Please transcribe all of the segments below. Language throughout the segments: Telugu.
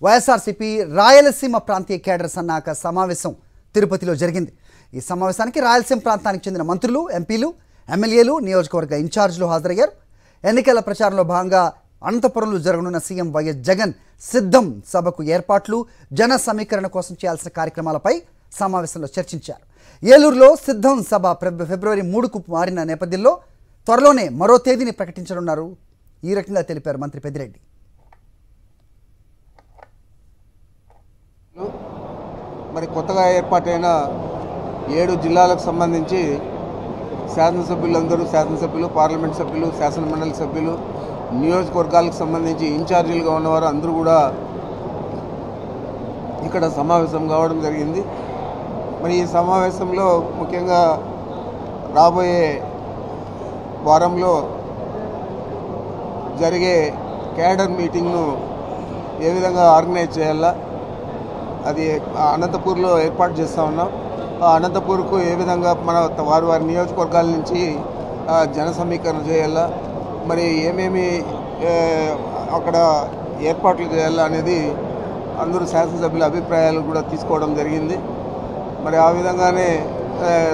వైఎస్ఆర్సీపీ రాయలసీమ ప్రాంతీయ కేడర్ సన్నాహక సమావేశం తిరుపతిలో జరిగింది. ఈ సమావేశానికి రాయలసీమ ప్రాంతానికి చెందిన మంత్రులు, ఎంపీలు, ఎమ్మెల్యేలు, నియోజకవర్గ ఇన్ఛార్జీలు హాజరయ్యారు. ఎన్నికల ప్రచారంలో భాగంగా అనంతపురంలో జరగనున్న సీఎం వైఎస్ జగన్ సిద్ధం సభకు ఏర్పాట్లు, జన సమీకరణ కోసం చేయాల్సిన కార్యక్రమాలపై సమావేశంలో చర్చించారు. ఏలూరులో సిద్ధం సభ ఫిబ్రవరి 3కు మారిన నేపథ్యంలో త్వరలోనే మరో తేదీని ప్రకటించనున్నారు. ఈ రకంగా తెలిపారు మంత్రి పెద్దిరెడ్డి. మరి కొత్తగా ఏర్పాటైన 7 జిల్లాలకు సంబంధించి శాసనసభ్యులు, పార్లమెంట్ సభ్యులు, శాసనమండలి సభ్యులు, నియోజకవర్గాలకు సంబంధించి ఇన్ఛార్జీలుగా ఉన్నవారు అందరూ కూడా ఇక్కడ సమావేశం కావడం జరిగింది. మరి ఈ సమావేశంలో ముఖ్యంగా రాబోయే వారంలో జరిగే క్యాడర్ మీటింగ్ను ఏ విధంగా ఆర్గనైజ్ చేయాలా, అది అనంతపూర్లో ఏర్పాటు చేస్తూ ఉన్నాం. అనంతపూర్కు ఏ విధంగా మన వారి నియోజకవర్గాల నుంచి జన సమీకరణ చేయాలా, మరి ఏమేమి అక్కడ ఏర్పాట్లు చేయాలా అనేది అందరూ శాసనసభ్యుల అభిప్రాయాలు కూడా తీసుకోవడం జరిగింది. మరి ఆ విధంగానే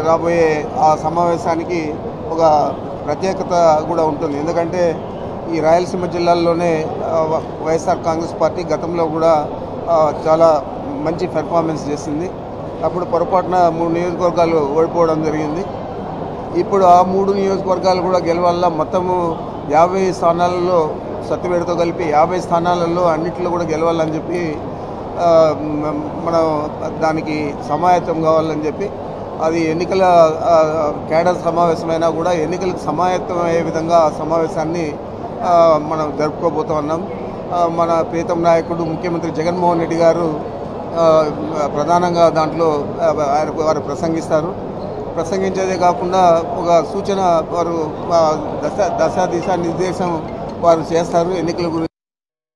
రాబోయే ఆ సమావేశానికి ఒక ప్రత్యేకత కూడా ఉంటుంది. ఎందుకంటే ఈ రాయలసీమ జిల్లాల్లోనే వైఎస్ఆర్ కాంగ్రెస్ పార్టీ గతంలో కూడా చాలా మంచి పెర్ఫార్మెన్స్ చేసింది. అప్పుడు పొరపాటున 3 నియోజకవర్గాలు ఓడిపోవడం జరిగింది. ఇప్పుడు ఆ 3 నియోజకవర్గాలు కూడా గెలవాల. మొత్తము 50 స్థానాలలో సత్యవేడుతో కలిపి 50 స్థానాలలో అన్నింటిలో కూడా గెలవాలని చెప్పి మనం దానికి సమాయత్తం కావాలని చెప్పి అది ఎన్నికల కేడర్ సమావేశమైనా కూడా ఎన్నికలకు సమాయత్తం అయ్యే విధంగా ఆ సమావేశాన్ని మనం జరుపుకోబోతూ ఉన్నాం. మన ప్రీతం నాయకుడు ముఖ్యమంత్రి జగన్మోహన్ రెడ్డి గారు ప్రధానంగా దాంట్లో వారు ప్రసంగించేదే కాకుండా ఒక సూచన వారు దిశా నిర్దేశం వారు చేస్తారు ఎన్నికల గురించి.